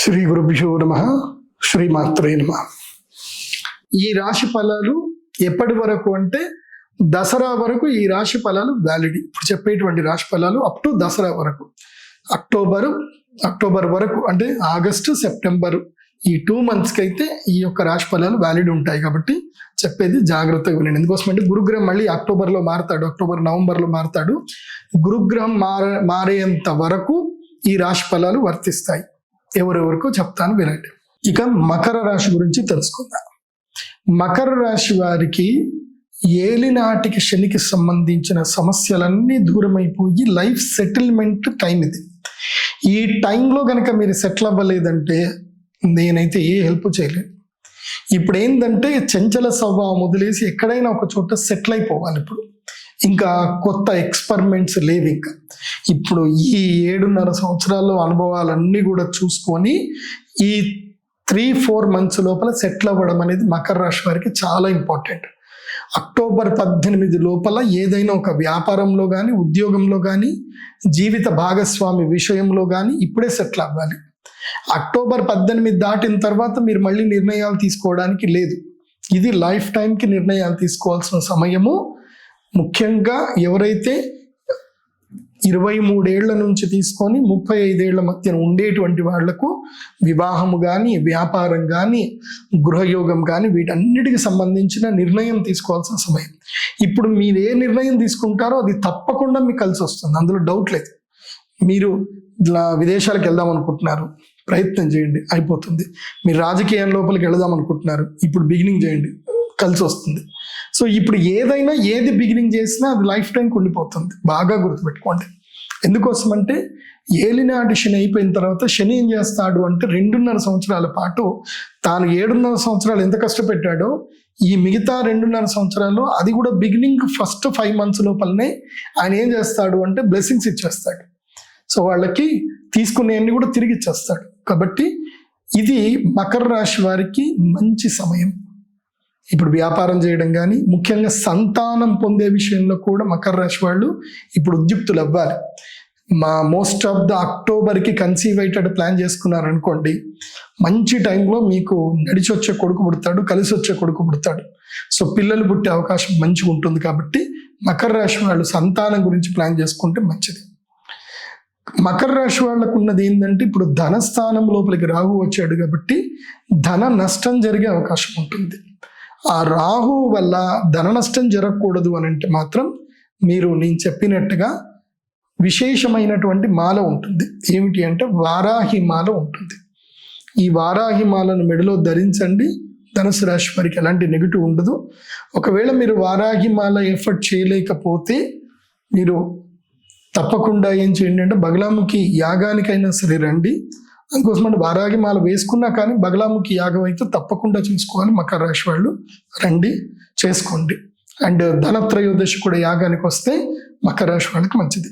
శ్రీ గురుభ్యో నమః. శ్రీమాత్రే నమః. ఈ రాశి ఫలాలు ఎప్పటి వరకు అంటే దసరా వరకు ఈ రాశి ఫలాలు వ్యాలిడ్. ఇప్పుడు చెప్పేటువంటి రాశి ఫలాలు అప్ టు దసరా వరకు, అక్టోబర్ వరకు, అంటే ఆగస్టు సెప్టెంబర్ ఈ 2 monthsకి అయితే ఈ యొక్క రాశి ఫలాలు వ్యాలిడ్ ఉంటాయి. కాబట్టి చెప్పేది జాగ్రత్తగా వినండి. ఎందుకోసమంటే గురుగ్రహం మళ్ళీ అక్టోబర్లో మారుతాడు, నవంబర్లో మారుతాడు. గురుగ్రహం మారేంత వరకు ఈ రాశి ఫలాలు వర్తిస్తాయి. ఎవరెవరికో చెప్తాను వినండి. ఇక మకర రాశి గురించి తెలుసుకుందాం. మకర రాశి వారికి ఏలినాటికి శనికి సంబంధించిన సమస్యలన్నీ దూరమైపోయి లైఫ్ సెటిల్మెంట్ టైం ఇది. ఈ టైంలో కనుక మీరు సెటిల్ అవ్వలేదంటే నేనైతే ఏ హెల్ప్ చేయలేను. ఇప్పుడు ఏంటంటే చంచల స్వభావం వదిలేసి ఎక్కడైనా ఒక చోట సెటిల్ అయిపోవాలి. ఇప్పుడు ఇంకా కొత్త ఎక్స్పెరిమెంట్స్ లేవు. ఇంకా ఇప్పుడు ఈ 7.5 సంవత్సరాల్లో అనుభవాలన్నీ కూడా చూసుకొని ఈ 3-4 months లోపల సెటిల్ అవ్వడం అనేది మకర రాశి వారికి చాలా ఇంపార్టెంట్. అక్టోబర్ 18 లోపల ఏదైనా ఒక వ్యాపారంలో కానీ, ఉద్యోగంలో కానీ, జీవిత భాగస్వామి విషయంలో కానీ ఇప్పుడే సెటిల్ అవ్వాలి. అక్టోబర్ 18 దాటిన తర్వాత మీరు మళ్ళీ నిర్ణయాలు తీసుకోవడానికి లేదు. ఇది లైఫ్ టైంకి నిర్ణయాలు తీసుకోవాల్సిన సమయము. ముఖ్యంగా ఎవరైతే 23 ఏళ్ల నుంచి తీసుకొని 35 ఏళ్ల మధ్య ఉండేటువంటి వాళ్లకు వివాహము కానీ, వ్యాపారం కానీ, గృహయోగం కానీ వీటన్నిటికి సంబంధించిన నిర్ణయం తీసుకోవాల్సిన సమయం. ఇప్పుడు మీరు ఏ నిర్ణయం తీసుకుంటారో అది తప్పకుండా మీకు కలిసి వస్తుంది, అందులో డౌట్ లేదు. మీరు విదేశాలకు వెళ్దాం అనుకుంటున్నారు, ప్రయత్నం చేయండి, అయిపోతుంది. మీరు రాజకీయం లోపలికి వెళదాం అనుకుంటున్నారు, ఇప్పుడు బిగినింగ్ చేయండి, కలిసి వస్తుంది. సో ఇప్పుడు ఏది బిగినింగ్ చేసినా అది లైఫ్ టైంకి ఉండిపోతుంది. బాగా గుర్తుపెట్టుకోండి. ఎందుకోసం అంటే ఏలినాటి శని అయిపోయిన తర్వాత శని ఏం చేస్తాడు అంటే 2.5 సంవత్సరాల పాటు తాను 7.5 సంవత్సరాలు ఎంత కష్టపెట్టాడో ఈ మిగతా 2.5 సంవత్సరాల్లో అది కూడా బిగినింగ్ ఫస్ట్ 5 months లోపలనే ఆయన ఏం చేస్తాడు అంటే బ్లెస్సింగ్స్ ఇచ్చేస్తాడు. సో వాళ్ళకి తీసుకునేవన్నీ కూడా తిరిగి ఇచ్చేస్తాడు. కాబట్టి ఇది మకర రాశి వారికి మంచి సమయం. ఇప్పుడు వ్యాపారం చేయడం కానీ, ముఖ్యంగా సంతానం పొందే విషయంలో కూడా మకర రాశి వాళ్ళు ఇప్పుడు ఉద్యుక్తులు అవ్వాలి. మోస్ట్ ఆఫ్ ద అక్టోబర్కి కన్సీవ్ అయ్యేటట్టు ప్లాన్ చేసుకున్నారనుకోండి, మంచి టైంలో మీకు నడిచి వచ్చే కొడుకు పుడతాడు, కలిసి వచ్చే కొడుకు పుడతాడు. సో పిల్లలు పుట్టే అవకాశం మంచిగా ఉంటుంది. కాబట్టి మకర రాశి వాళ్ళు సంతానం గురించి ప్లాన్ చేసుకుంటే మంచిది. మకర రాశి వాళ్ళకు ఉన్నది ఏంటంటే ఇప్పుడు ధనస్థానం లోపలికి రాహు వచ్చాడు కాబట్టి ధన నష్టం జరిగే అవకాశం ఉంటుంది. ఆ రాహు వల్ల ధన నష్టం జరగకూడదు అని అంటే మాత్రం మీరు నేను చెప్పినట్టుగా విశేషమైనటువంటి మాల ఉంటుంది. ఏమిటి అంటే వారాహి మాల ఉంటుంది. ఈ వారాహి మాలను మెడలో ధరించండి. ధనుసు రాశి వారికి ఎలాంటి నెగిటివ్ ఉండదు. ఒకవేళ మీరు వారాహి మాల ఎఫర్ట్ చేయలేకపోతే మీరు తప్పకుండా ఏం చేయండి అంటే బగలాముఖి యాగానికైనా సరే రండి. అందుకోసం అంటే వారాహి మాల వేసుకున్నా కానీ బగలాముఖి యాగం అయితే తప్పకుండా చేసుకోవాలి. మకర రాశి వాళ్ళు రండి, చేసుకోండి. అండ్ ధనత్రయోదశి కూడా యాగానికి వస్తే మకర రాశి వాళ్ళకి మంచిది.